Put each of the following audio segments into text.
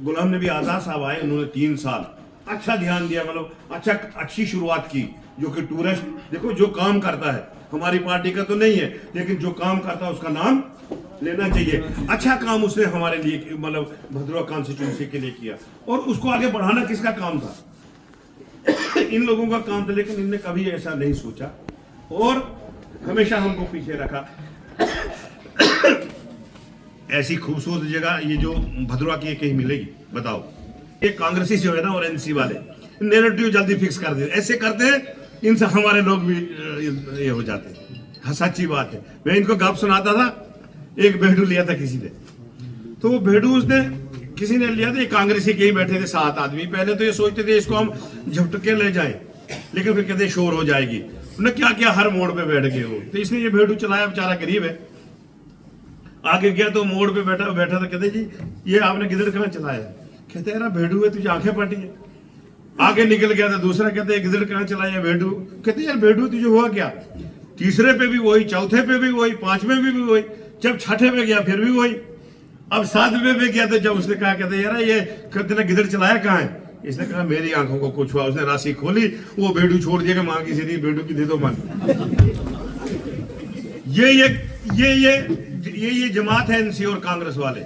गुलाम नबी आज़ाद साहब आए, उन्होंने 3 साल अच्छा ध्यान दिया, मतलब अच्छी शुरुआत की। जो कि टूरिस्ट देखो जो काम करता है, हमारी पार्टी का तो नहीं है, लेकिन जो काम करता है उसका नाम लेना चाहिए। अच्छा काम उसने हमारे लिए मतलब भद्रवा कॉन्स्टिट्यूंसी के लिए किया, और उसको आगे बढ़ाना किसका काम था? इन लोगों का काम था, लेकिन इनने कभी ऐसा नहीं सोचा और हमेशा हमको पीछे रखा। ऐसी खूबसूरत जगह ये जो भद्रवा की कहीं मिलेगी बताओ? ये कांग्रेसी जो है ना और एनसी वाले नैरेटिव जल्दी फिक्स कर दे, ऐसे करते हैं इनसे हमारे लोग भी ये हो जाते हैं। हाँ सच्ची बात है। मैं इनको गप सुनाता था, एक भेड़ू लिया था किसी ने, तो वो भेड़ू उसने किसी ने लिया था, कांग्रेसी के ही बैठे थे 7 आदमी। पहले तो ये सोचते थे इसको हम झपट के ले जाएं, लेकिन फिर कहते शोर हो जाएगी। उन्होंने क्या किया, हर मोड़ पे बैठ गए वो, तो इसने ये भेड़ू चलाया, बेचारा गरीब है। आगे गया तो मोड़ पे बैठा था, कहते जी ये आपने गिदड़ कहाँ चलाया? कहते यार भेड़ू है, तुझे आंखें फटी है। आगे निकल गया था दूसरा, कहते गिदड़ कहाँ चलाया? भेड़ू। कहते यार भेड़ू तुझे हुआ क्या? तीसरे पे भी वही, चौथे पे भी वही, 5वें भी वही, जब 6ठे पे गया फिर भी वही, अब 7वें पे गया तो जब उसने कहा, कहते यार ये कहते गिदड़ चलाया कहाँ है? इसने कहा मेरी आंखों को कुछ हुआ। उसने राशि खोली, वो भेड़ू छोड़ दिया, माँ की सीधी भेड़ू की दे दो मन। ये जमात है एनसी और कांग्रेस वाले,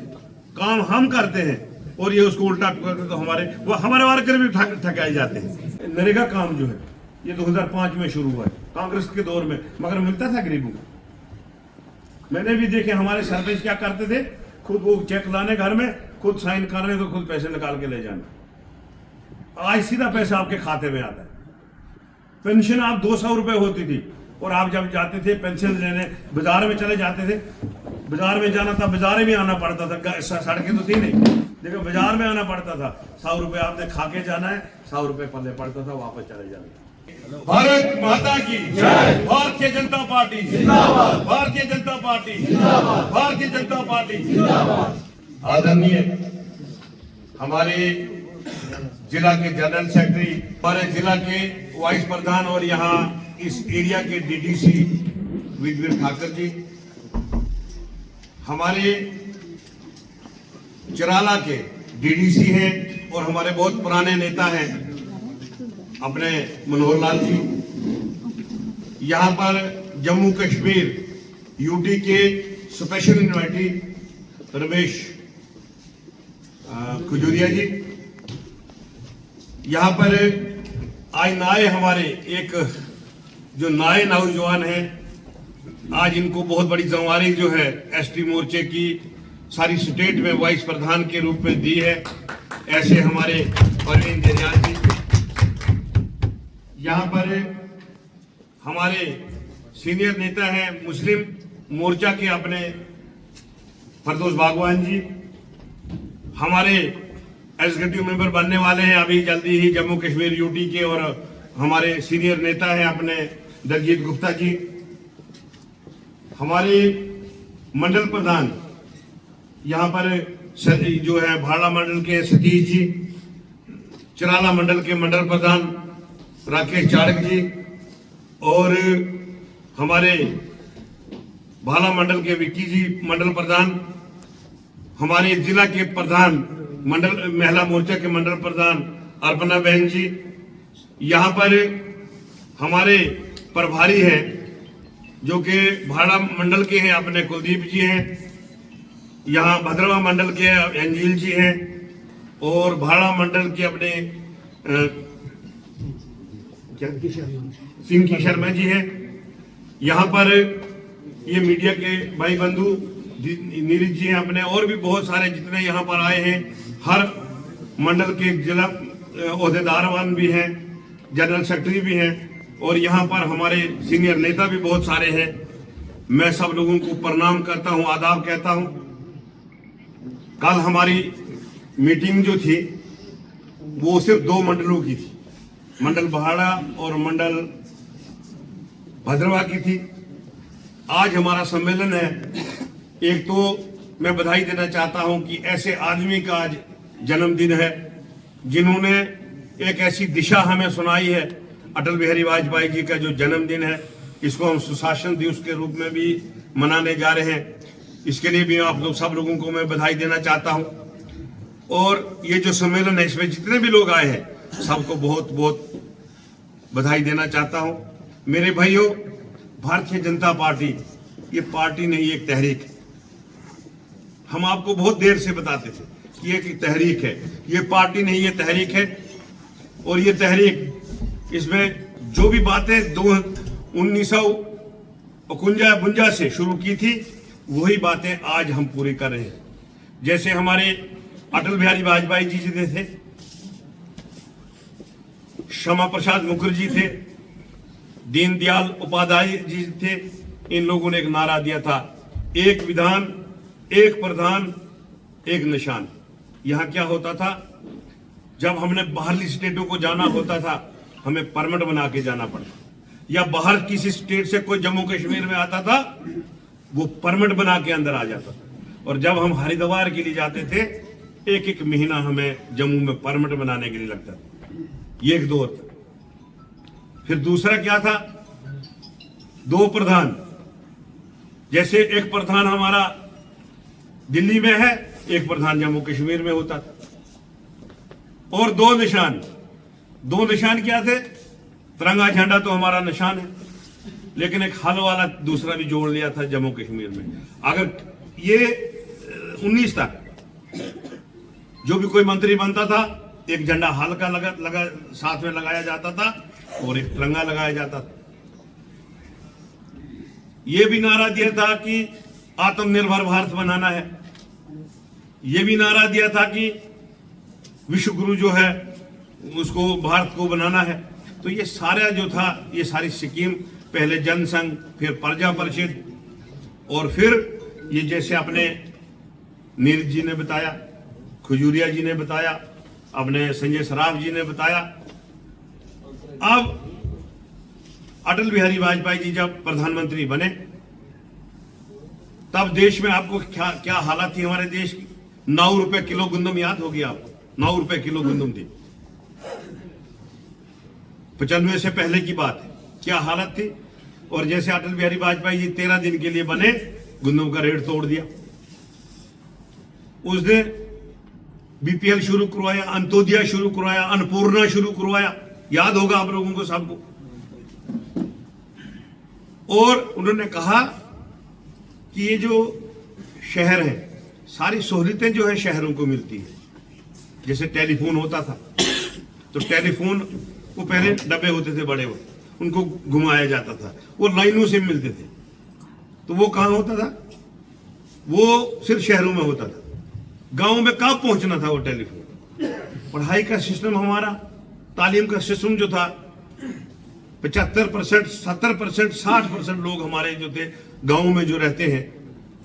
काम हम करते हैं और ये उसको उल्टा करते, तो हमारे वर्कर भी ठकाए जाते हैं। नरेगा काम जो है ये 2005 में शुरू हुआ है कांग्रेस के दौर में, मगर मिलता था गरीबों को। मैंने भी देखे हमारे सरपंच क्या करते थे, खुद वो चेक लाने घर में, खुद साइन करने, तो खुद पैसे निकाल के ले जाना। आज सीधा पैसा आपके खाते में आता है। पेंशन आप 200 रुपए होती थी, और आप जब जाते थे पेंशन लेने, बाजार में चले जाते थे, बाजार में जाना था, बाजार में आना पड़ता था, सड़कें तो थी नहीं, लेकिन बाजार में आना पड़ता था। 100 रुपए आपने खा के जाना है, 100 रुपए पल्ले पड़ता था, वापस चले जाना। भारत माता की जय, भारतीय जनता पार्टी जिंदाबाद, भारतीय जनता पार्टी जिंदाबाद, भारतीय जनता पार्टी जिंदाबाद। आदरणीय हमारे जिला के जनरल सेक्रेटरी, हमारे जिला के वाइस प्रधान और यहाँ इस एरिया के डीडीसी विजय ठाकर जी, हमारे चिराला के डीडीसी हैं और हमारे बहुत पुराने नेता हैं अपने मनोहर लाल जी, यहाँ पर जम्मू कश्मीर यूटी के स्पेशल इन्वाइटी रमेश खजूरिया जी, यहाँ पर आज नाए हमारे एक जो नाए नौजवान हैं, आज इनको बहुत बड़ी जिम्मेवारी जो है एसटी मोर्चे की सारी स्टेट में वाइस प्रधान के रूप में दी है। ऐसे हमारे परवीन दरियाल जी, यहाँ पर हमारे सीनियर नेता हैं मुस्लिम मोर्चा के अपने फरदौस बागवान जी, हमारे एग्जीक्यूटिव मेंबर बनने वाले हैं अभी जल्दी ही जम्मू कश्मीर यूटी के, और हमारे सीनियर नेता हैं अपने दलजीत गुप्ता जी, हमारे मंडल प्रधान यहाँ पर जो है भाड़ा मंडल के सतीश जी, चिराला मंडल के मंडल प्रधान राकेश चाड़क जी, और हमारे भाला मंडल के विक्की जी मंडल प्रधान, हमारे जिला के प्रधान मंडल महिला मोर्चा के मंडल प्रधान अर्पणा बहन जी, यहाँ पर हमारे प्रभारी हैं जो कि भाड़ा मंडल के हैं अपने कुलदीप जी हैं, यहाँ भद्रवा मंडल के अंजील जी हैं, और भाड़ा मंडल के अपने पिंकी शर्मा जी हैं। यहाँ पर ये मीडिया के भाई बंधु नीरज जी हैं अपने, और भी बहुत सारे जितने यहाँ पर आए हैं, हर मंडल के जिला ओहदेदारवान भी हैं, जनरल सेक्रेटरी भी हैं, और यहाँ पर हमारे सीनियर नेता भी बहुत सारे हैं। मैं सब लोगों को प्रणाम करता हूँ, आदाब कहता हूँ। कल हमारी मीटिंग जो थी वो सिर्फ 2 मंडलों की थी, मंडल भाड़ा और मंडल भद्रवा की थी। आज हमारा सम्मेलन है। एक तो मैं बधाई देना चाहता हूं कि ऐसे आदमी का आज जन्मदिन है जिन्होंने एक ऐसी दिशा हमें सुनाई है। अटल बिहारी वाजपेयी जी का जो जन्मदिन है, इसको हम सुशासन दिवस के रूप में भी मनाने जा रहे हैं। इसके लिए भी आप लोग सब लोगों को मैं बधाई देना चाहता हूं। और ये जो सम्मेलन है इसमें जितने भी लोग आए हैं सबको बहुत बहुत बधाई देना चाहता हूं। मेरे भाइयों, भारतीय जनता पार्टी ये पार्टी नहीं, एक तहरीक है। हम आपको बहुत देर से बताते थे कि ये एक तहरीक है, ये पार्टी नहीं, ये तहरीक है। और ये तहरीक, इसमें जो भी बातें 1951 से शुरू की थी वही बातें आज हम पूरी कर रहे हैं। जैसे हमारे अटल बिहारी वाजपेयी जी थे, श्यामा प्रसाद मुखर्जी थे, दीनदयाल उपाध्याय जी थे। इन लोगों ने एक नारा दिया था, एक विधान, एक प्रधान, एक निशान। यहां क्या होता था, जब हमने बाहरली स्टेटों को जाना होता था हमें परमिट बना के जाना पड़ता, या बाहर किसी स्टेट से कोई जम्मू कश्मीर में आता था वो परमिट बना के अंदर आ जाता था। और जब हम हरिद्वार के लिए जाते थे एक एक महीना हमें जम्मू में परमिट बनाने के लिए लगता था। ये एक दौर था। फिर दूसरा क्या था, दो प्रधान। जैसे एक प्रधान हमारा दिल्ली में है, एक प्रधान जम्मू कश्मीर में होता था। और दो निशान। दो निशान क्या थे, तिरंगा झंडा तो हमारा निशान है, लेकिन एक हल वाला दूसरा भी जोड़ लिया था जम्मू कश्मीर में। अगर ये 19 तक जो भी कोई मंत्री बनता था एक झंडा हल का लगा साथ में लगाया जाता था और एक तिरंगा लगाया जाता था। ये भी नारा दिया था कि आत्मनिर्भर भारत बनाना है। ये भी नारा दिया था कि विश्व गुरु जो है उसको भारत को बनाना है। तो ये सारा जो था, ये सारी स्कीम, पहले जनसंघ, फिर प्रजा परिषद, और फिर ये जैसे अपने नीरज जी ने बताया, खजूरिया जी ने बताया, अपने संजय सराफ जी ने बताया। अब अटल बिहारी वाजपेयी जी जब प्रधानमंत्री बने तब देश में आपको क्या हालत थी हमारे देश की। 9 रुपए किलो गंदम याद होगी आपको, 9 रुपए किलो गंदम थी। 95 से पहले की बात है, क्या हालत थी। और जैसे अटल बिहारी वाजपेयी जी 13 दिन के लिए बने, गंदम का रेट तोड़ दिया। उसने बीपीएल शुरू करवाया, अंत्योदय शुरू करवाया, अन्नपूर्णा शुरू करवाया, याद होगा आप लोगों को सबको। और उन्होंने कहा कि ये जो शहर है, सारी सहूलियतें जो है शहरों को मिलती है। जैसे टेलीफोन होता था तो टेलीफोन वो पहले डब्बे होते थे बड़े, उनको घुमाया जाता था, वो लाइनों से मिलते थे। तो वो कहाँ होता था, वो सिर्फ शहरों में होता था। गांव में कहाँ पहुंचना था वो टेलीफोन। पढ़ाई का सिस्टम हमारा, तालीम का सिस्टम जो था, 75%, 70%, 60% लोग हमारे जो थे गांव में जो रहते हैं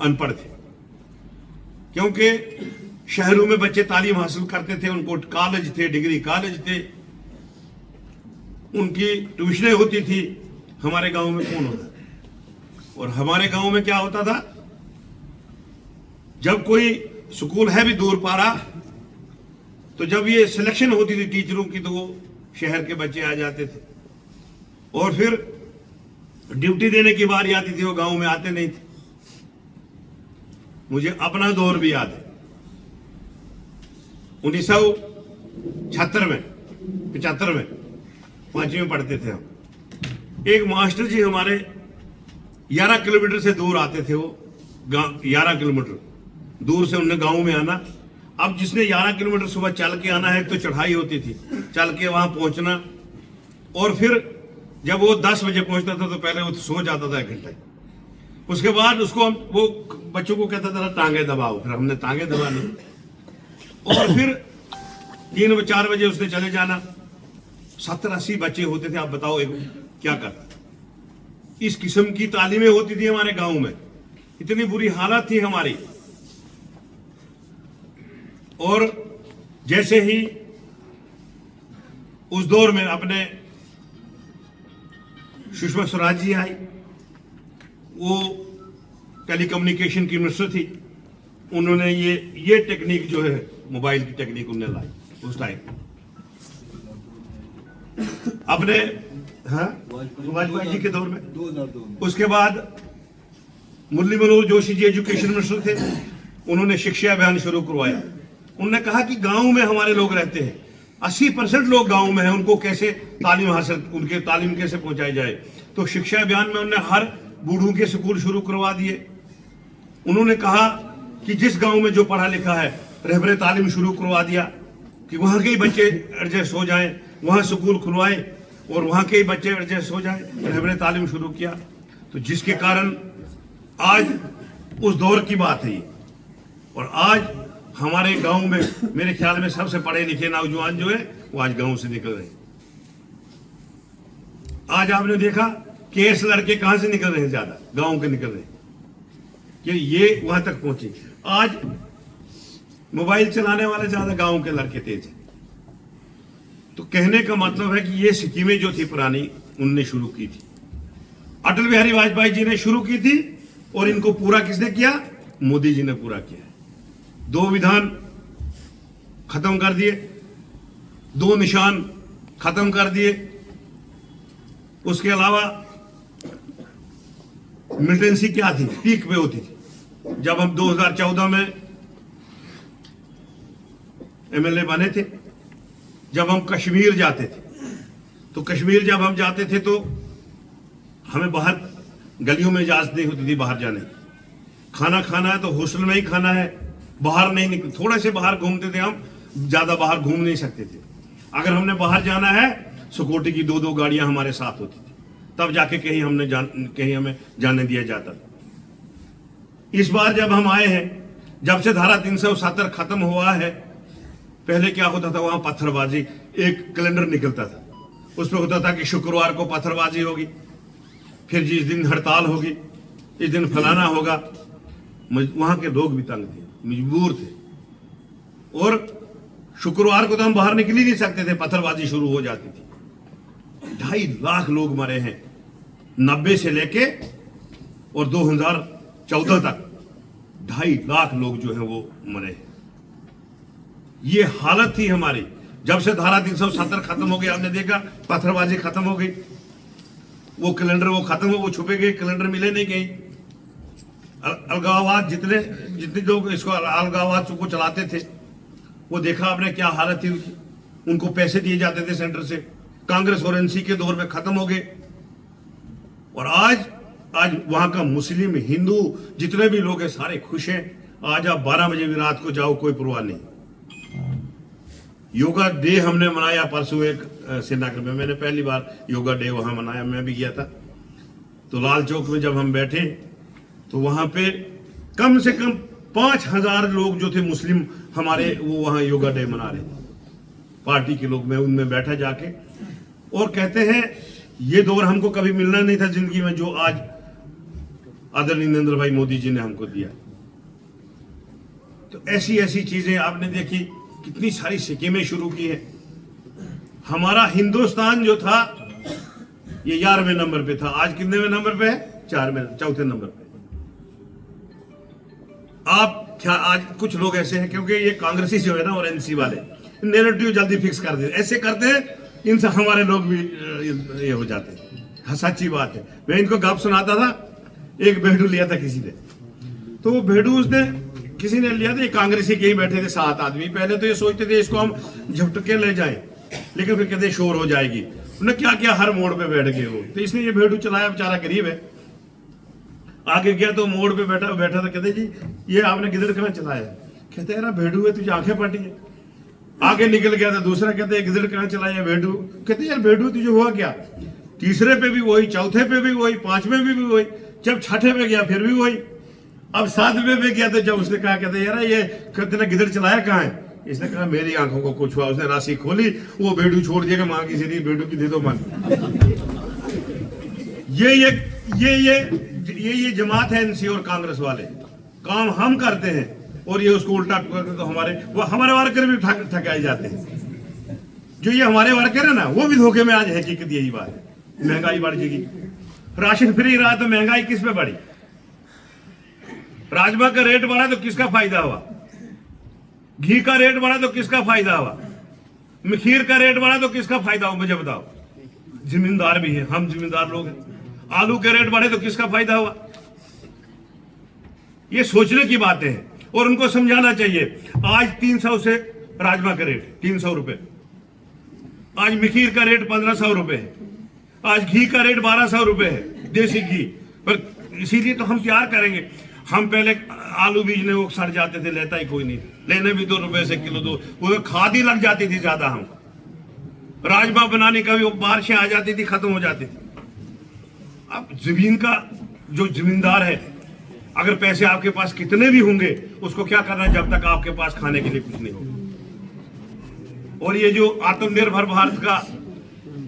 अनपढ़ थे। क्योंकि शहरों में बच्चे तालीम हासिल करते थे, उनको कॉलेज थे, डिग्री कॉलेज थे, उनकी ट्यूशनें होती थी। हमारे गांव में कौन होता। और हमारे गांव में क्या होता था, जब कोई स्कूल है भी दूर पारा, तो जब ये सिलेक्शन होती थी टीचरों की तो वो शहर के बच्चे आ जाते थे। और फिर ड्यूटी देने की बारी आती थी, वो गांव में आते नहीं थे। मुझे अपना दौर भी याद है, 1976 में, 75 में 5वीं में पढ़ते थे हम। एक मास्टर जी हमारे 11 किलोमीटर से दूर आते थे। वो 11 किलोमीटर दूर से उन्हें गांव में आना। अब जिसने 11 किलोमीटर सुबह चल के आना है तो चढ़ाई होती थी, चल के वहां पहुंचना। और फिर जब वो 10 बजे पहुंचता था तो पहले वो सो जाता था 1 घंटा। उसके बाद उसको वो बच्चों को कहता था टांगे दबाओ, फिर हमने टांगे दबा ली। और फिर 3-4 बजे उसने चले जाना। 70-80 बच्चे होते थे। आप बताओ एक क्या करता। इस किस्म की तालीमें होती थी हमारे गांव में, इतनी बुरी हालत थी हमारी। और जैसे ही उस दौर में अपने सुषमा स्वराज जी आई, वो टेलीकम्युनिकेशन की मिनिस्टर थी। उन्होंने ये टेक्निक जो है मोबाइल की टेक्निक उन्होंने लाई उस टाइम अपने, हाँ, वाजपेयी जी के दौर में। 2002। उसके बाद मुरली मनोहर जोशी जी एजुकेशन मिनिस्टर थे, उन्होंने शिक्षा अभियान शुरू करवाया। उन्होंने कहा कि गांव में हमारे लोग रहते हैं, 80% लोग गांव में हैं, उनको कैसे तालीम हासिल, उनके तालीम कैसे पहुंचाई जाए। तो शिक्षा अभियान में उन्होंने हर बूढ़ों के स्कूल शुरू करवा दिए। उन्होंने कहा कि जिस गांव में जो पढ़ा लिखा है रहबरे तालीम शुरू करवा दिया कि वहां के ही बच्चे एडजस्ट हो जाएं, वहां स्कूल खुलवाए और वहां के ही बच्चे एडजस्ट हो जाएं, रहबरे तालीम शुरू किया। तो जिसके कारण आज उस दौर की बात है ये। और आज हमारे गांव में मेरे ख्याल में सबसे पढ़े लिखे नौजवान जो है वो आज गांव से निकल रहे हैं। आज आपने देखा केस लड़के कहां से निकल रहे हैं, ज्यादा गांव के निकल रहे हैं कि ये वहां तक पहुंचे। आज मोबाइल चलाने वाले ज्यादा गांव के लड़के तेज हैं। तो कहने का मतलब है कि ये स्कीमें जो थी पुरानी उनने शुरू की थी, अटल बिहारी वाजपेयी जी ने शुरू की थी और इनको पूरा किसने किया? मोदी जी ने पूरा किया। 2 विधान खत्म कर दिए, 2 निशान खत्म कर दिए। उसके अलावा मिलिटेंसी क्या थी, पीक पे होती थी। जब हम 2014 में एमएलए बने थे, जब हम कश्मीर जाते थे, तो कश्मीर जब हम जाते थे तो हमें बाहर गलियों में इजाजत नहीं होती थी बाहर जाने। खाना खाना है तो हॉस्टल में ही खाना है, बाहर नहीं निकल, थोड़े से बाहर घूमते थे हम, ज्यादा बाहर घूम नहीं सकते थे। अगर हमने बाहर जाना है सिक्योरिटी की 2-2 गाड़ियां हमारे साथ होती थी, तब जाके कहीं हमें जाने दिया जाता था। इस बार जब हम आए हैं, जब से धारा 370 खत्म हुआ है, पहले क्या होता था वहां पत्थरबाजी, एक कैलेंडर निकलता था, उसमें होता था कि शुक्रवार को पत्थरबाजी होगी, फिर जिस दिन हड़ताल होगी इस दिन फलाना होगा। वहां के लोग भी तंग थे, मजबूर थे, और शुक्रवार को तो हम बाहर निकल ही नहीं सकते थे, पत्थरबाजी शुरू हो जाती थी। 2.5 लाख लोग मरे हैं 90 से लेके और 2014 तक 2.5 लाख लोग जो है वो मरे हैं। ये हालत थी हमारी। जब से धारा 370 खत्म हो गया, हमने देखा पत्थरबाजी खत्म हो गई, वो कैलेंडर वो खत्म हो, वो छुपे गए, कैलेंडर मिले नहीं गए। अलगाववाद जितने लोग इसको अलगाववाद को चलाते थे, वो देखा आपने क्या हालत थी उनकी। उनको पैसे दिए जाते थे सेंटर से, कांग्रेस और एनसी के दौर में खत्म हो गए। और आज वहां का मुस्लिम हिंदू जितने भी लोग हैं सारे खुश हैं। आज आप 12 बजे भी रात को जाओ, कोई परवाह नहीं। योगा डे हमने मनाया परसों एक श्रीनगर में, मैंने पहली बार योगा डे वहां मनाया, मैं भी गया था। तो लाल चौक में जब हम बैठे तो वहां पे कम से कम 5000 लोग जो थे मुस्लिम हमारे, वो वहां योगा डे मना रहे थे, पार्टी के लोग। मैं उनमें बैठा जाके, और कहते हैं ये दौर हमको कभी मिलना नहीं था जिंदगी में जो आज आदरणीय नरेंद्र भाई मोदी जी ने हमको दिया। तो ऐसी ऐसी चीजें आपने देखी, कितनी सारी स्कीमें शुरू की है। हमारा हिंदुस्तान जो था ये 11वें नंबर पे था, आज कितने नंबर पे है? 4थे नंबर पे। आप क्या, आज कुछ लोग ऐसे हैं क्योंकि ये कांग्रेसी जो है ना और एनसी वाले नैरेटिव जल्दी फिक्स कर देते, ऐसे करते हैं, इनसे हमारे लोग भी ये हो जाते हैं। सच्ची बात है। मैं इनको गप सुनाता था, एक भेड़ू लिया था किसी ने, तो वो भेड़ू उसने किसी ने लिया था, ये कांग्रेसी के ही बैठे थे 7 आदमी। पहले तो ये सोचते थे इसको हम झपटके ले जाएं, लेकिन फिर कहते शोर हो जाएगी। उन्होंने क्या किया, हर मोड़ पे बैठ गए वो। तो इसने ये भेड़ू चलाया, बेचारा गरीब है। आगे गया तो मोड़ पे बैठा था, कहते जी ये आपने गिदड़ कहाँ चलाया? कहते यार भेड़ू है, तुझे आंखें फटी है। आगे निकल गया तो दूसरा कहते गिदड़ कहाँ चलाया? भेड़ू। कहते यार भेड़ू तुझे हुआ क्या? तीसरे पे भी वही, चौथे पे भी वही, 5वें भी वही, जब 6ठे पे गया फिर भी वही, अब 7वें पे गया तो जब उसने कहा, कहते यार ये कहते ना गिदड़ चलाया कहाँ है? इसने कहा मेरी आंखों को कुछ हुआ। उसने राशि खोली, वो भेड़ू छोड़ दिया, मां की सीधी भेड़ू की दे दो मन। ये जमात है एनसी और कांग्रेस वाले। काम हम करते हैं और ये उसको उल्टा तो हमारे वर्कर भी ठकाए जाते हैं। जो ये हमारे वर्कर है ना, वो भी धोखे में आज हकीकत यही बात है। महंगाई बढ़ जाएगी, राशन फ्री रहा तो महंगाई किस पे बढ़ी? राजमा का रेट बढ़ा तो किसका फायदा हुआ? घी का रेट बढ़ा तो किसका फायदा हुआ? खीर का रेट बढ़ा तो किसका फायदा हुआ? मुझे बताओ। जिम्मेदार भी है, हम जिम्मेदार लोग हैं। आलू के रेट बढ़े तो किसका फायदा हुआ? ये सोचने की बातें हैं। और उनको समझाना चाहिए। आज 300 से राजमा का रेट 300 रुपए, आज मिखीर का रेट 1500 रुपए है, आज घी का रेट 1200 रुपए है, देसी घी। पर इसीलिए तो हम तैयार करेंगे। हम पहले आलू बीजने वो सड़ जाते थे, लेता ही कोई नहीं, लेने भी 2 रुपए से किलो, 2 वो खाद ही लग जाती थी ज्यादा। हम राजमा बनाने का भी वो बारिशें आ जाती थी, खत्म हो जाती थी। अब जमीन का जो जमींदार है, अगर पैसे आपके पास कितने भी होंगे, उसको क्या करना है जब तक आपके पास खाने के लिए कुछ नहीं होगा। और ये जो आत्मनिर्भर भारत का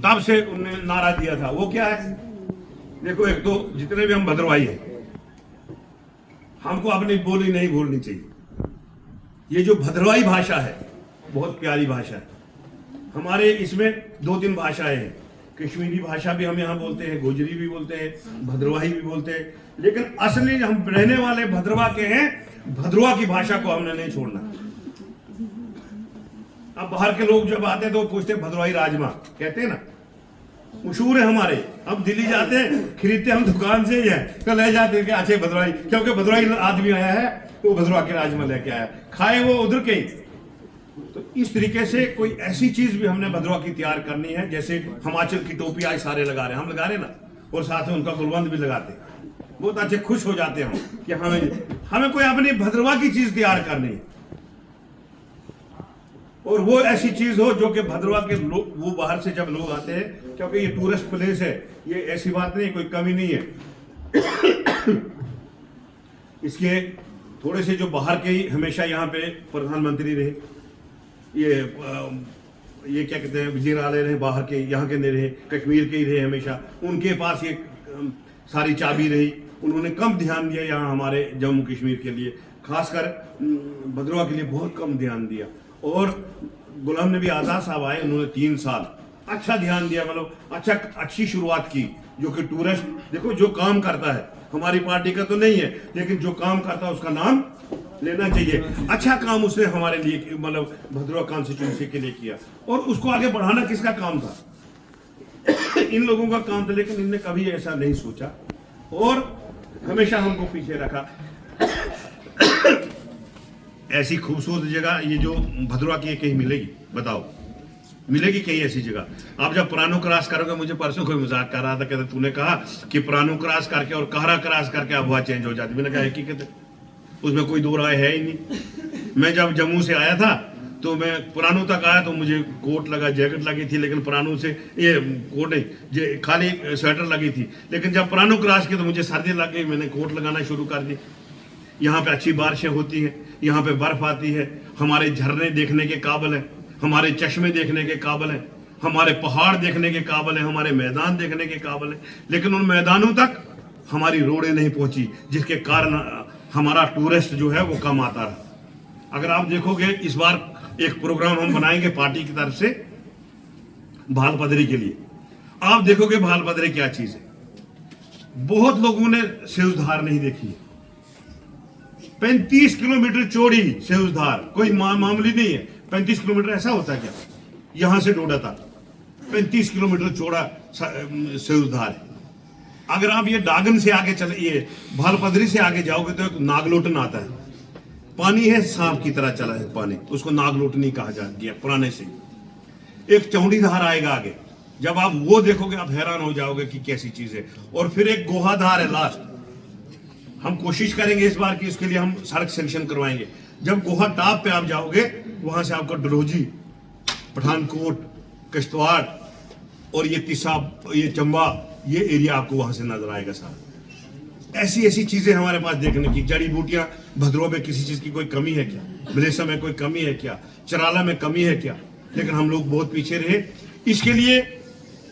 तब से उन्होंने नारा दिया था, वो क्या है? देखो, एक तो जितने भी हम भद्रवाही हैं, हमको अपनी बोली नहीं भूलनी चाहिए। ये जो भद्रवाही भाषा है बहुत प्यारी भाषा है। हमारे इसमें 2-3 भाषाएं हैं। कश्मीरी भाषा भी हम यहाँ बोलते हैं, गोजरी भी बोलते हैं, भद्रवाही भी बोलते हैं, लेकिन असली हम रहने वाले भद्रवा के हैं। भद्रवा की भाषा को हमने नहीं छोड़ना। अब बाहर के लोग जब आते हैं तो पूछते हैं भद्रवाही राजमा, कहते हैं ना, मशहूर है हमारे। अब दिल्ली जाते हैं, खरीदते हम दुकान से ही है, तो ले जाते हैं कि अच्छे भद्रवाही, क्योंकि भद्रवाही आदमी आया है तो भद्रवा के राजमा लेके आया, खाए वो उधर के। तो इस तरीके से कोई ऐसी चीज भी हमने भद्रवा की तैयार करनी है। जैसे हिमाचल की टोपी आज सारे लगा रहे हैं, हम लगा रहे ना, और साथ में उनका गुलबंद भी लगाते हैं। बहुत अच्छे खुश हो जाते हैं हम कि हमें कोई अपनी भद्रवा की चीज तैयार करनी है, और वो ऐसी चीज हो जो कि भद्रवा के लोग, वो बाहर से जब लोग आते हैं, क्योंकि ये टूरिस्ट प्लेस है, ये ऐसी बात नहीं, कोई कमी नहीं है। इसके थोड़े से जो बाहर के ही हमेशा यहाँ पे प्रधानमंत्री रहे, ये क्या कहते हैं, वजीर-ए-आला रहे बाहर के, यहाँ के नहीं रहे, कश्मीर के ही रहे हमेशा, उनके पास ये सारी चाबी रही। उन्होंने कम ध्यान दिया यहाँ हमारे जम्मू कश्मीर के लिए, खासकर भद्रवा के लिए बहुत कम ध्यान दिया। और गुलाम नबी आज़ाद साहब आए, उन्होंने 3 साल अच्छा ध्यान दिया, मतलब अच्छी शुरुआत की। जो कि टूरिस्ट, देखो जो काम करता है, हमारी पार्टी का तो नहीं है, लेकिन जो काम करता है उसका नाम लेना चाहिए। अच्छा काम उसने हमारे लिए, मतलब भद्रवा कॉन्स्टिट्यूंसी के लिए किया, और उसको आगे बढ़ाना किसका काम था? इन लोगों का काम था, लेकिन इनने कभी ऐसा नहीं सोचा और हमेशा हमको पीछे रखा। ऐसी खूबसूरत जगह ये जो भद्रवा की कहीं मिलेगी? बताओ, मिलेगी कहीं ऐसी जगह? आप जब पुरानो क्रॉस करोगे, मुझे परसों कोई मजाक कर रहा था, कहते तूने कहा कि पुरानो क्रॉस करके और कहरा क्रॉस करके आबोहवा चेंज हो जाती। मैंने कहा हकीकत है, उसमें कोई दो राय है ही नहीं। मैं जब जम्मू से आया था तो मैं पुरानो तक आया तो मुझे कोट लगा, जैकेट लगी थी, लेकिन पुरानो से ये कोट नहीं, खाली स्वेटर लगी थी। लेकिन जब पुरानो क्रॉस किया तो मुझे सर्दी लग गई, मैंने कोट लगाना शुरू कर दी। यहाँ पे अच्छी बारिशें होती हैं, यहाँ पे बर्फ आती है, हमारे झरने देखने के काबिल है, हमारे चश्मे देखने के काबिल है, हमारे पहाड़ देखने के काबिल है, हमारे मैदान देखने के काबिल है। लेकिन उन मैदानों तक हमारी रोडें नहीं पहुंची, जिसके कारण हमारा टूरिस्ट जो है वो कम आता रहा। अगर आप देखोगे, इस बार एक प्रोग्राम हम बनाएंगे पार्टी की तरफ से भालपदरी के लिए। आप देखोगे भालपदरी क्या चीज है। बहुत लोगों ने सेउजधार नहीं देखी। 35 किलोमीटर चौड़ी सेउजधार, कोई मामूली नहीं है। 35 किलोमीटर ऐसा होता है क्या? यहां से डोडा तक 35 किलोमीटर चौड़ा सेउजधार है। अगर आप ये डागन से आगे चले, ये भालपदरी से आगे जाओगे तो एक नागलोटन आता है, पानी है सांप की तरह चला है पानी, उसको नागलोटनी कहा जा गया पुराने से। एक चौड़ीधार आएगा आगे, जब आप वो देखोगे आप हैरान हो जाओगे कि कैसी चीज है। और फिर एक गोहाधार है लास्ट। हम कोशिश करेंगे इस बार कि इसके लिए हम सड़क सेक्शन करवाएंगे। जब गोहा टॉप पे आप जाओगे, वहां से आपका डलहौजी, पठानकोट, किश्तवाड़ और ये तिस्सा, ये चंबा, ये एरिया आपको वहां से नजर आएगा सारा। ऐसी ऐसी चीजें हमारे पास देखने की। जड़ी बूटियां, भद्रवा में किसी चीज की कोई कमी है क्या? बलेसा में कोई कमी है क्या? चराला में कमी है क्या? लेकिन हम लोग बहुत पीछे रहे। इसके लिए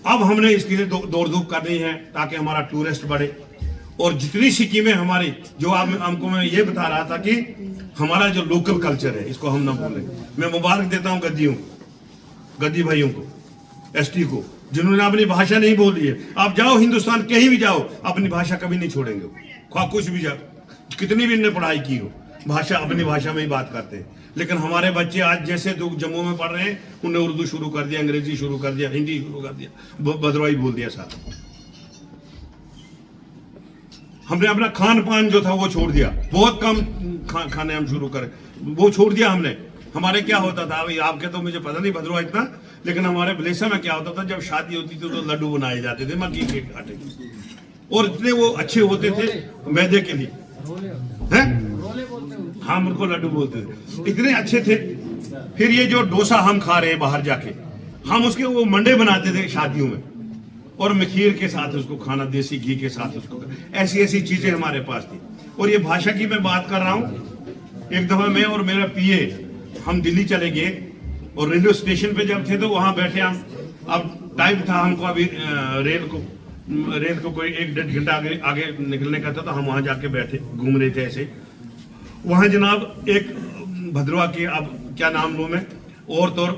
अब हमने इसके लिए दौड़ धूप करनी है ताकि हमारा टूरिस्ट बढ़े। और जितनी स्कीमें हमारी, जो आप हमको मैं ये बता रहा था कि हमारा जो लोकल कल्चर है इसको हम ना भूलें। मैं मुबारक देता हूँ गद्दी भाइयों को, एसटी को, जिन्होंने अपनी भाषा नहीं बोली है। आप जाओ हिंदुस्तान कहीं भी जाओ, अपनी भाषा कभी नहीं छोड़ेंगे। ख्वाह कुछ भी जाओ, कितनी भी इनने पढ़ाई की हो, भाषा अपनी भाषा में ही बात करते हैं। लेकिन हमारे बच्चे आज जैसे तो जम्मू में पढ़ रहे हैं, उन्हें उर्दू शुरू कर दिया, अंग्रेजी शुरू कर दिया, हिंदी शुरू कर दिया, भद्रवाही बोल दिया साथ। हमने अपना खान पान जो था वो छोड़ दिया, बहुत कम खाने हम शुरू करें, वो छोड़ दिया हमने। हमारे क्या होता था, अभी आपके तो मुझे पता नहीं भद्रवा इतना, लेकिन हमारे भलेसा में क्या होता था, जब शादी होती थी तो लड्डू बनाए जाते थे मक्की के आटे के, और इतने वो अच्छे होते थे मैदे के लिए, हैं? हम उनको लड्डू बोलते थे, इतने अच्छे थे। फिर ये जो डोसा हम खा रहे हैं बाहर जाके, हम उसके वो मंडे बनाते थे शादियों में, और मखीर के साथ उसको खाना, देसी घी के साथ उसको, ऐसी ऐसी चीजें हमारे पास थी। और ये भाषा की मैं बात कर रहा हूँ, एक दफा मैं और मेरा पीए हम दिल्ली चले गए, और रेलवे स्टेशन पे जब थे तो वहां बैठे हम, अब टाइम था हमको अभी रेल को कोई 1-1.5 घंटा आगे निकलने का था, तो हम वहां जाके बैठे घूम रहे थे ऐसे। वहां जनाब एक भद्रवा की, अब क्या नाम लूं मैं, औरत और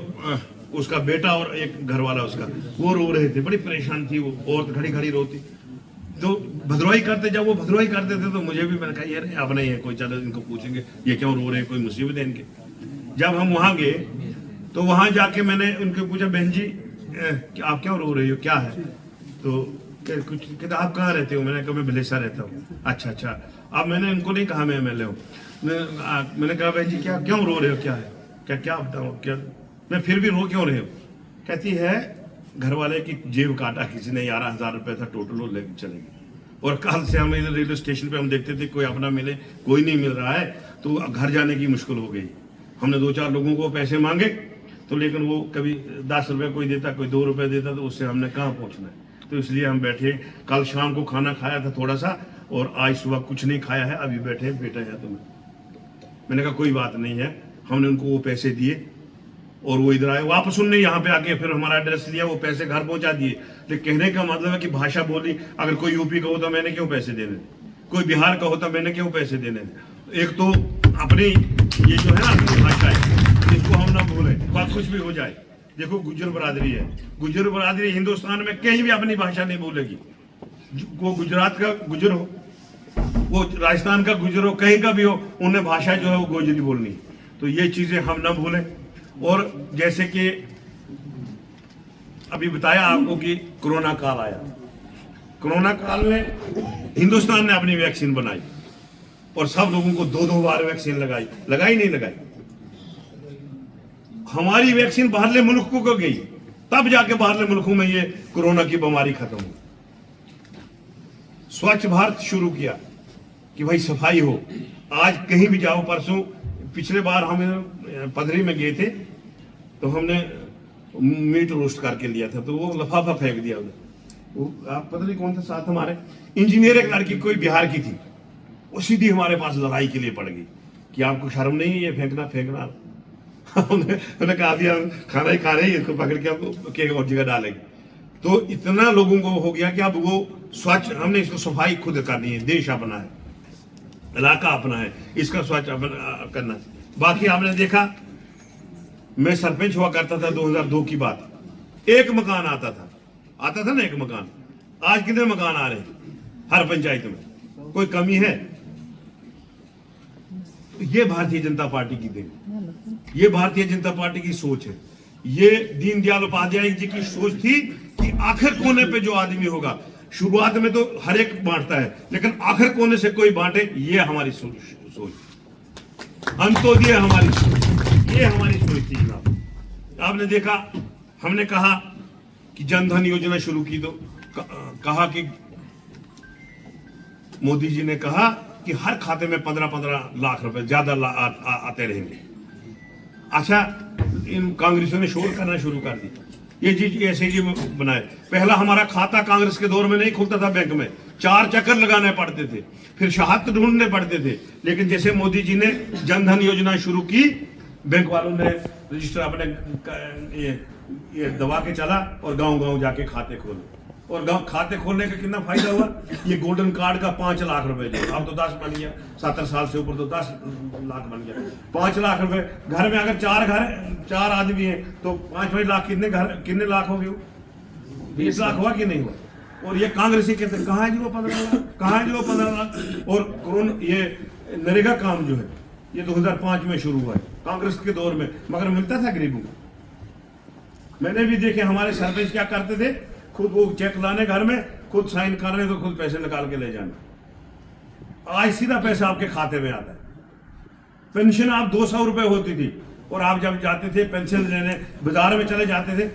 उसका बेटा और एक घर वाला उसका, वो रो रहे थे, बड़ी परेशान थी वो औरत, खड़ी खड़ी रोती। तो भद्रवाही करते, जब वो भद्रवाही करते थे तो मुझे भी, मैंने कहा यार अब नहीं है कोई, चलो इनको पूछेंगे ये क्यों रो रहे हैं, कोई मुसीबत है इनके। जब हम वहां गए तो वहां जाके मैंने उनके पूछा, बहन जी आप क्यों रो रही हो, क्या है? तो कुछ कहते आप कहाँ रहते हो? मैंने कहा मैं भलेसा रहता हूँ। अच्छा अच्छा। अब मैंने उनको नहीं कहा मैं एमएलए हूँ, मैंने कहा बहन जी क्या क्यों रो रहे हो, क्या है, क्या क्या बताऊँ, क्या मैं फिर भी रो क्यों रहे हो? कहती है घर वाले की जेब काटा किसी ने, 11,000 रुपए था टोटल, वो लेके चले गए। और कल से हम रेलवे स्टेशन पे हम देखते थे कोई अपना मिले, कोई नहीं मिल रहा है, तो घर जाने की मुश्किल हो गई। हमने 2-4 लोगों को पैसे मांगे, तो लेकिन वो कभी 10 रुपए कोई देता, कोई 2 रुपए देता, तो उससे हमने कहाँ पहुंचना है। तो इसलिए हम बैठे, कल शाम को खाना खाया था थोड़ा सा, और आज सुबह कुछ नहीं खाया है, अभी बैठे बेटा है तुम्हें। मैंने कहा कोई बात नहीं है, हमने उनको वो पैसे दिए और वो इधर आए, वापस उनने यहाँ पे आके फिर हमारा एड्रेस लिया, वो पैसे घर पहुंचा दिए। लेकिन कहने का मतलब है कि भाषा बोली, अगर कोई यूपी का होता मैंने क्यों पैसे देने, कोई बिहार का होता मैंने क्यों पैसे देने। एक तो अपनी ये जो है ना अपनी भाषा है, इसको हम ना भूलें, बात कुछ भी हो जाए। देखो गुज्जर बरादरी है, गुज्जर बरादरी हिंदुस्तान में कहीं भी अपनी भाषा नहीं बोलेगी। वो गुजरात का गुज्जर हो, वो राजस्थान का गुज्जर हो, कहीं का भी हो, उन्हें भाषा जो है वो गोजरी बोलनी। तो ये चीजें हम ना भूलें। और जैसे कि अभी बताया आपको कि कोरोना काल आया, कोरोना काल में हिंदुस्तान ने अपनी वैक्सीन बनाई और सब लोगों को 2-2 बार वैक्सीन लगाई नहीं लगाई। हमारी वैक्सीन बाहरले मुल्कों को गई, तब जाके बाहरले मुल्कों में ये कोरोना की बीमारी खत्म हुई। स्वच्छ भारत शुरू किया कि भाई सफाई हो। आज कहीं भी जाओ, परसों पिछले बार हम पधरी में गए थे, तो हमने मीट रोस्ट करके लिया था, तो वो लफाफा फेंक दिया उधर। वो आप पता नहीं कौन था साथ हमारे, इंजीनियर एक लड़की कोई बिहार की थी, वो सीधी हमारे पास लड़ाई के लिए पड़ गई कि आपको शर्म नहीं है ये फेंकना। उन्होंने कहा अभी हम खाना ही खा रहे हैं, इसको पकड़ के हम केक और जगह डालेंगे। तो इतना लोगों को हो गया कि अब वो स्वच्छ, हमने इसको सफाई खुद करनी है, देश अपना है, इलाका अपना है, इसका स्वच्छ करना है। बाकी आपने देखा, मैं सरपंच हुआ करता था 2002 की बात, एक मकान आता था ना, एक मकान। आज कितने मकान आ रहे हैं हर पंचायत में? कोई कमी है? ये भारतीय जनता पार्टी की देन, ये भारतीय जनता पार्टी की सोच है। ये दीनदयाल उपाध्याय जी की सोच थी कि आखिर कोने पे जो आदमी होगा, शुरुआत में तो हर एक बांटता है, लेकिन आखिर कोने से कोई बांटे, ये हमारी सोच, अंत्योदय हमारी सोच, ये हमारी सोच थी जनाब। आपने देखा, हमने कहा कि जनधन योजना शुरू की, तो कहा कि मोदी जी ने कहा कि हर खाते में 15-15 लाख रुपए ज्यादा आते रहेंगे। अच्छा, इन कांग्रेसियों ने शोर करना शुरू कर दी, ये चीज ऐसे ही बनाए। पहला हमारा खाता कांग्रेस के दौर में नहीं खुलता था, बैंक में 4 चक्कर लगाने पड़ते थे, फिर शहादत ढूंढने पड़ते थे। लेकिन जैसे मोदी जी ने जनधन योजना शुरू की, बैंक वालों ने रजिस्टर अपने ये दबा के चला और गांव-गांव जाके खाते खोले। और गांव खाते खोलने का कितना फायदा हुआ, ये गोल्डन कार्ड का 5 लाख रुपए जो, अब तो 10 बन गया, 70 साल से ऊपर तो 10 लाख बन गया। 5 लाख रुपए घर में, अगर 4 आदमी हैं तो 5-5 लाख, कितने लाख हो गए? 20 लाख हुआ कि नहीं हुआ? और ये कांग्रेसी कहते हैं कहाँ है जी वो 15 लाख, कहाँ है जी वो 15 लाख। और कोरोना, ये नरेगा काम जो है ये 2005 में शुरू हुआ है कांग्रेस के दौर में, मगर मिलता था गरीबों को। मैंने भी देखे हमारे सरपंच क्या करते थे, खुद वो चेक लाने घर में, खुद साइन करने, तो खुद पैसे निकाल के ले जाना। आज सीधा पैसा आपके खाते में आता है। पेंशन आप 200 रुपए होती थी, और आप जब जाते थे पेंशन लेने, बाजार में चले जाते थे,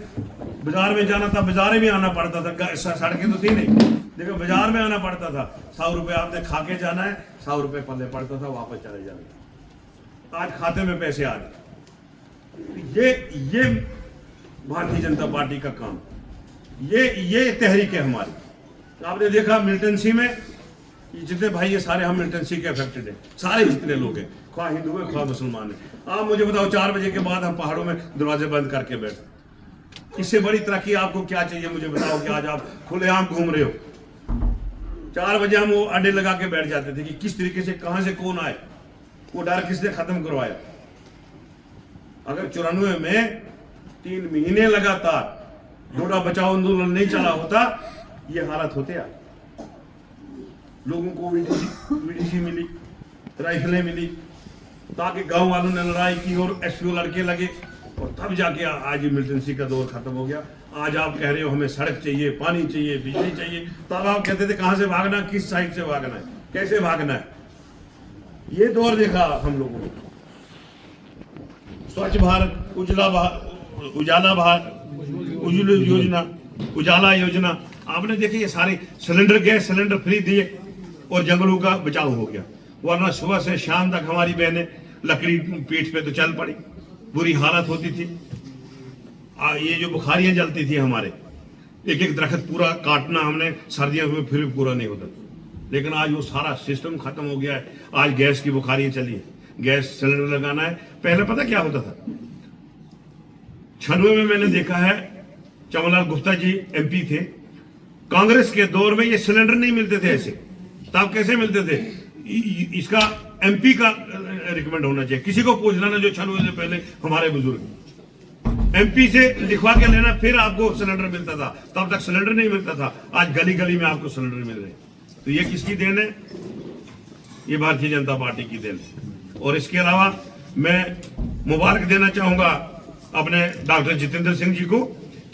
बाजार में जाना था, बाजार में आना पड़ता था, सड़कें तो थी नहीं, लेकिन बाजार में आना पड़ता था। 100 रुपए आपने खा के जाना है, 100 रुपए पल्ले पड़ता था, वापस चले जाना। आज खाते में पैसे आ रहे। ये भारतीय जनता पार्टी का काम, ये तहरीक है हमारी। आपने देखा मिलिटेंसी में जितने भाई, ये सारे हम मिलिटेंसी के अफेक्टेड हैं, सारे जितने लोग हैं, ख्वाह हिंदू है ख्वाह मुसलमान है। आप मुझे बताओ 4 बजे के बाद हम पहाड़ों में दरवाजे बंद करके बैठे, इससे बड़ी तरक्की आपको क्या चाहिए? मुझे बताओ कि आज आप खुलेआम घूम रहे हो। 4 बजे हम वो अड्डे लगा के बैठ जाते थे कि किस तरीके से कहां से कौन आए, वो डर किसने खत्म करवाया। अगर 94 में 3 महीने लगातार डोडा बचाओ आंदोलन नहीं चला होता, ये हालत होते यार। लोगों को वीडीसी मिली, राइफलें मिली, ताकि गांव वालों ने लड़ाई की और एसपीओ लड़के लगे, और तब जाके आज मिलिटेंसी का दौर खत्म हो गया। आज आप कह रहे हो हमें सड़क चाहिए, पानी चाहिए, बिजली चाहिए, तब आप कहते थे कहां से भागना, किस साइड से भागना है, कैसे भागना है। ये दौर देखा हम लोगों ने। स्वच्छ भारत, उजाला योजना आपने देखी, ये सारे सिलेंडर, गैस सिलेंडर फ्री दिए और जंगलों का बचाव हो गया। वरना सुबह से शाम तक हमारी बहनें लकड़ी पीठ पे तो चल पड़ी, बुरी हालत होती थी। ये जो बुखारियां जलती थी हमारे, एक एक दरख्त पूरा काटना हमने सर्दियों में, फिर भी पूरा नहीं होता। लेकिन आज वो सारा सिस्टम खत्म हो गया है। आज गैस की बुखारियां चली है, गैस सिलेंडर लगाना है। पहले पता क्या होता था? 96 में मैंने देखा है, चमनलाल गुप्ता जी MP थे, कांग्रेस के दौर में ये सिलेंडर नहीं मिलते थे ऐसे। तब कैसे मिलते थे? इसका MP का रिकमेंड होना चाहिए। किसी को पूछ लेना जो 96 से पहले हमारे बुजुर्ग, MP से लिखवा के लेना, फिर आपको सिलेंडर मिलता था। तब तक सिलेंडर नहीं मिलता था, आज गली गली में आपको सिलेंडर मिल रहे हैं। तो ये किसकी देन है? ये भारतीय जनता पार्टी की देन है। और इसके अलावा मैं मुबारक देना चाहूंगा अपने डॉक्टर जितेंद्र सिंह जी को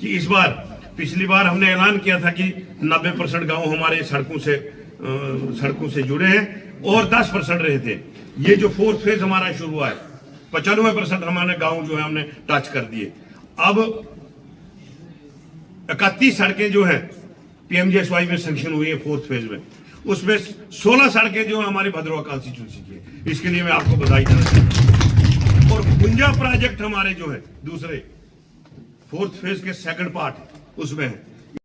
कि इस बार, पिछली बार हमने ऐलान किया था कि 90% गांव हमारे सड़कों से जुड़े हैं और 10% रहे थे। ये जो 4th फेज हमारा शुरू हुआ है, 95% हमारे गांव जो है हमने टच कर दिए। अब 31 सड़कें जो है PMGSY में सैंक्शन हुई है 4th फेज में, उसमें 16 सड़कें जो हमारी भद्रवा कॉन्स्टिट्यूंसी की है। इसके लिए मैं आपको बधाई देना चाहता हूं। और गुंजा प्रोजेक्ट हमारे जो है दूसरे 4th फेज के 2nd पार्ट उसमें है।